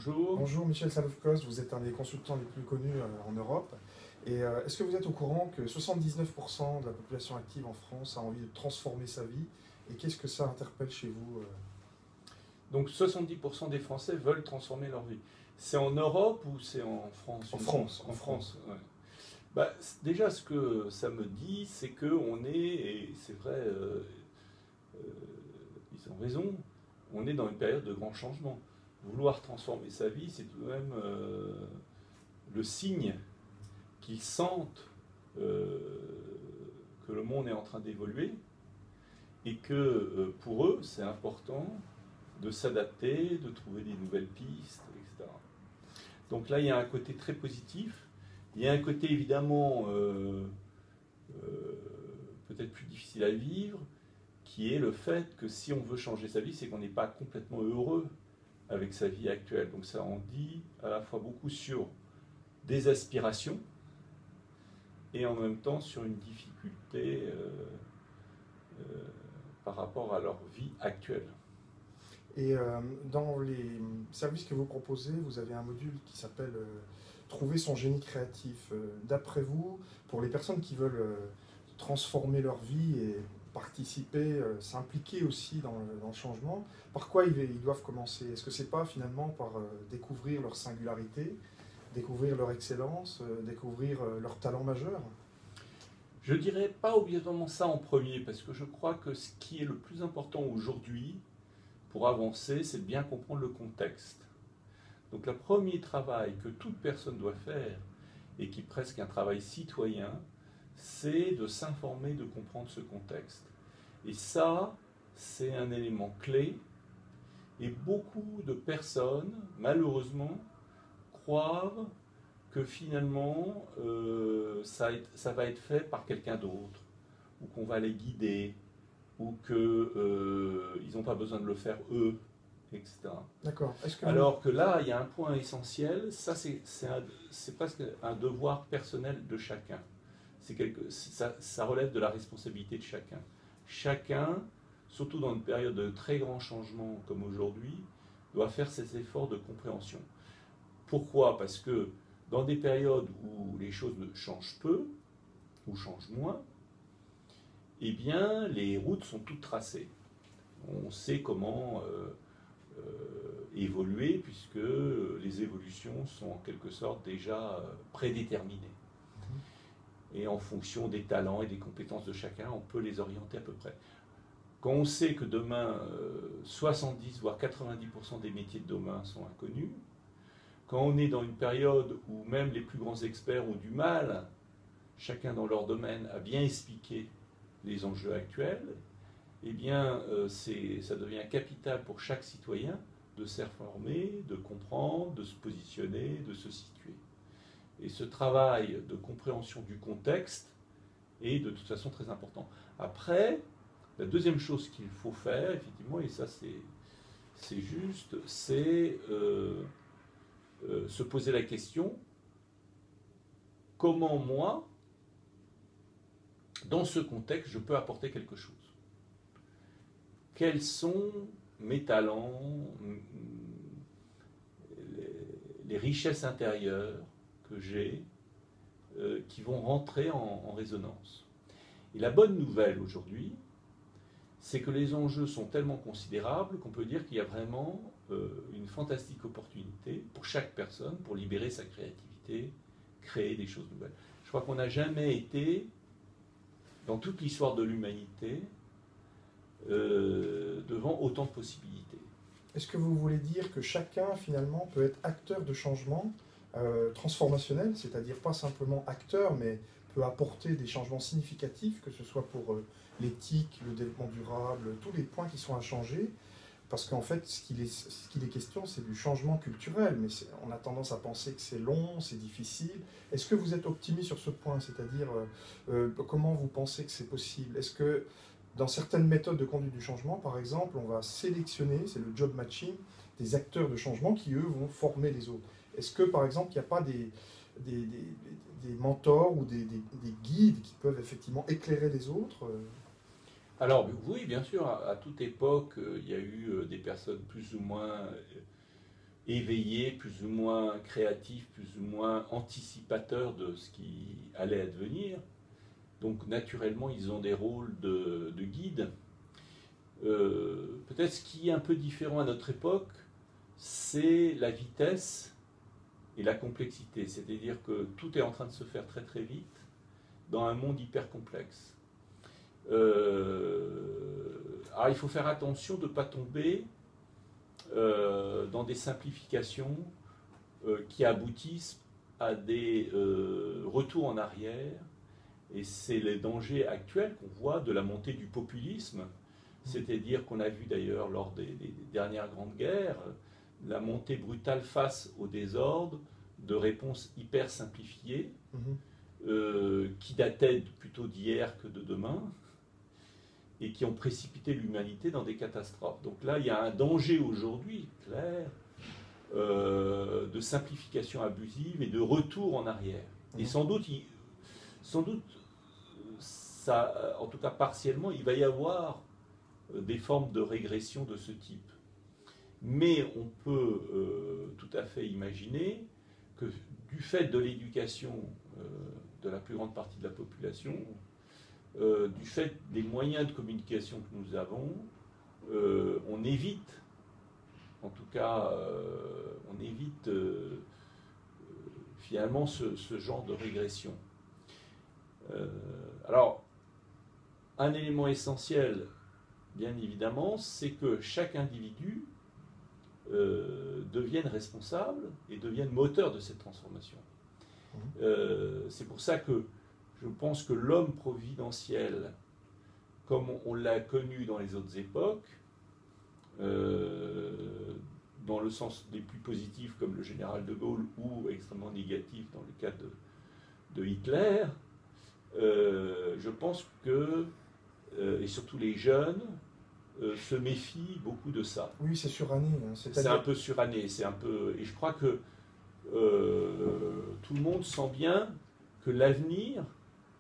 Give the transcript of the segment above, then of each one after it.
bonjour. Bonjour Michel Salofkos, vous êtes un des consultants les plus connus en Europe. Et est-ce que vous êtes au courant que 79% de la population active en France a envie de transformer sa vie? Et qu'est-ce que ça interpelle chez vous? Donc 70% des Français veulent transformer leur vie. C'est en Europe ou c'est en France? En France. En France, ouais. Bah, déjà, ce que ça me dit, c'est qu'on est, et c'est vrai, ils ont raison, on est dans une période de grand changement. Vouloir transformer sa vie, c'est tout de même le signe qu'ils sentent que le monde est en train d'évoluer et que pour eux, c'est important de s'adapter, de trouver des nouvelles pistes, etc. Donc là, il y a un côté très positif. Il y a un côté évidemment peut-être plus difficile à vivre, qui est le fait que si on veut changer sa vie, c'est qu'on n'est pas complètement heureux avec sa vie actuelle. Donc ça en dit à la fois beaucoup sur des aspirations et en même temps sur une difficulté par rapport à leur vie actuelle. Et dans les services que vous proposez, vous avez un module qui s'appelle Trouver son génie créatif. D'après vous, pour les personnes qui veulent transformer leur vie et participer, s'impliquer aussi dans le changement, par quoi ils doivent commencer? Est-ce que c'est pas finalement par découvrir leur singularité, découvrir leur excellence, découvrir leur talent majeur? Je ne dirais pas obligatoirement ça en premier, parce que je crois que ce qui est le plus important aujourd'hui pour avancer, c'est de bien comprendre le contexte. Donc le premier travail que toute personne doit faire, et qui est presque un travail citoyen, c'est de s'informer, de comprendre ce contexte. Et ça, c'est un élément clé, et beaucoup de personnes, malheureusement, croient que finalement, ça va être fait par quelqu'un d'autre, ou qu'on va les guider, ou qu'ils n'ont pas besoin de le faire eux, etc. D'accord. Alors que là, il y a un point essentiel, ça c'est presque un devoir personnel de chacun. Ça relève de la responsabilité de chacun. Chacun, surtout dans une période de très grands changements comme aujourd'hui, doit faire ses efforts de compréhension. Pourquoi? Parce que dans des périodes où les choses changent peu, ou changent moins, eh bien, les routes sont toutes tracées. On sait comment évoluer, puisque les évolutions sont en quelque sorte déjà prédéterminées. Et en fonction des talents et des compétences de chacun, on peut les orienter à peu près. Quand on sait que demain, 70 voire 90% des métiers de demain sont inconnus, quand on est dans une période où même les plus grands experts ont du mal, chacun dans leur domaine, à bien expliquer les enjeux actuels, eh bien, ça devient capital pour chaque citoyen de s'informer, de comprendre, de se positionner, de se situer. Et ce travail de compréhension du contexte est de toute façon très important. Après, la deuxième chose qu'il faut faire, effectivement, et ça c'est juste, c'est se poser la question, comment moi, dans ce contexte, je peux apporter quelque chose? Quels sont mes talents, les richesses intérieures que j'ai, qui vont rentrer en résonance? Et la bonne nouvelle aujourd'hui, c'est que les enjeux sont tellement considérables qu'on peut dire qu'il y a vraiment une fantastique opportunité pour chaque personne pour libérer sa créativité, créer des choses nouvelles. Je crois qu'on n'a jamais été, dans toute l'histoire de l'humanité, devant autant de possibilités. Est-ce que vous voulez dire que chacun, finalement, peut être acteur de changement transformationnel, c'est-à-dire pas simplement acteur, mais peut apporter des changements significatifs, que ce soit pour l'éthique, le développement durable, tous les points qui sont à changer? Parce qu'en fait, ce qu'il est question, c'est du changement culturel, mais on a tendance à penser que c'est long, c'est difficile. Est-ce que vous êtes optimiste sur ce point? C'est-à-dire, comment vous pensez que c'est possible? Est-ce que dans certaines méthodes de conduite du changement, par exemple, on va sélectionner, c'est le job matching, des acteurs de changement qui, eux, vont former les autres? Est-ce que, par exemple, il n'y a pas des mentors ou des guides qui peuvent effectivement éclairer les autres? Alors oui, bien sûr, à toute époque, il y a eu des personnes plus ou moins éveillés, plus ou moins créatifs, plus ou moins anticipateurs de ce qui allait advenir. Donc naturellement, ils ont des rôles de guide. Peut-être ce qui est un peu différent à notre époque, c'est la vitesse et la complexité. C'est-à-dire que tout est en train de se faire très très vite dans un monde hyper complexe. Alors il faut faire attention de ne pas tomber dans des simplifications qui aboutissent à des retours en arrière. Et c'est les dangers actuels qu'on voit de la montée du populisme. C'est-à-dire qu'on a vu d'ailleurs lors des dernières grandes guerres la montée brutale face au désordre de réponses hyper simplifiées qui dataient plutôt d'hier que de demain et qui ont précipité l'humanité dans des catastrophes. Donc là, il y a un danger aujourd'hui, clair, de simplification abusive et de retour en arrière. Et sans doute, ça, en tout cas partiellement, il va y avoir des formes de régression de ce type. Mais on peut tout à fait imaginer que du fait de l'éducation de la plus grande partie de la population, du fait des moyens de communication que nous avons, on évite, en tout cas, finalement ce genre de régression. Alors, un élément essentiel, bien évidemment, c'est que chaque individu devienne responsable et devienne moteur de cette transformation. C'est pour ça que je pense que l'homme providentiel, comme on l'a connu dans les autres époques, dans le sens des plus positifs comme le général de Gaulle ou extrêmement négatif dans le cas de Hitler, je pense que, et surtout les jeunes, se méfient beaucoup de ça. Oui, c'est suranné. C'est un peu suranné. Et je crois que tout le monde sent bien que l'avenir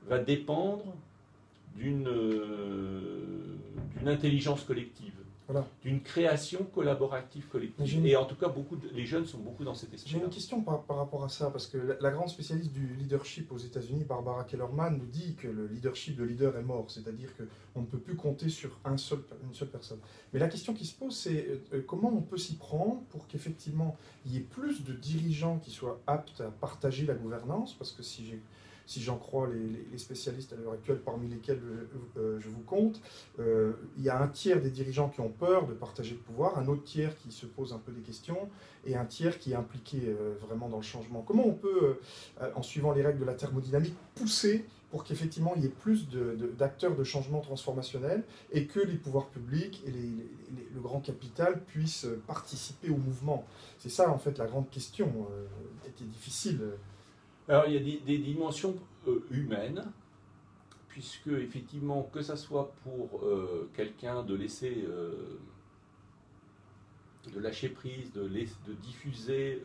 va dépendre d'une intelligence collective, voilà, d'une création collaborative collective. Et en tout cas, les jeunes sont beaucoup dans cet esprit. J'ai une question par rapport à ça, parce que la grande spécialiste du leadership aux États-Unis, Barbara Kellerman, nous dit que le leadership de leader est mort, c'est-à-dire qu'on ne peut plus compter sur une seule personne. Mais la question qui se pose, c'est comment on peut s'y prendre pour qu'effectivement il y ait plus de dirigeants qui soient aptes à partager la gouvernance, parce que si j'en crois les spécialistes à l'heure actuelle, parmi lesquels je vous compte, il y a un tiers des dirigeants qui ont peur de partager le pouvoir, un autre tiers qui se pose un peu des questions, et un tiers qui est impliqué vraiment dans le changement. Comment on peut, en suivant les règles de la thermodynamique, pousser pour qu'effectivement il y ait plus d'acteurs de changement transformationnel et que les pouvoirs publics et le grand capital puissent participer au mouvement? C'est ça en fait la grande question qui est difficile. Alors, il y a des dimensions humaines, puisque, effectivement, que ça soit pour quelqu'un de laisser, de lâcher prise, de diffuser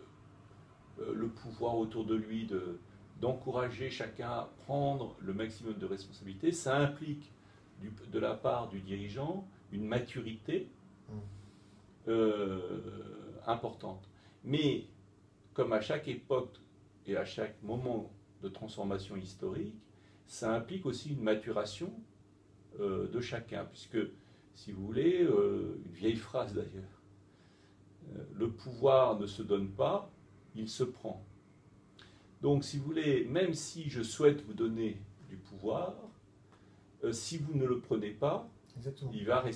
le pouvoir autour de lui, d'encourager chacun à prendre le maximum de responsabilités, ça implique, de la part du dirigeant, une maturité importante. Mais, comme à chaque époque, et à chaque moment de transformation historique, ça implique aussi une maturation de chacun, puisque, si vous voulez, une vieille phrase d'ailleurs, le pouvoir ne se donne pas, il se prend. Donc, si vous voulez, même si je souhaite vous donner du pouvoir, si vous ne le prenez pas, il va rester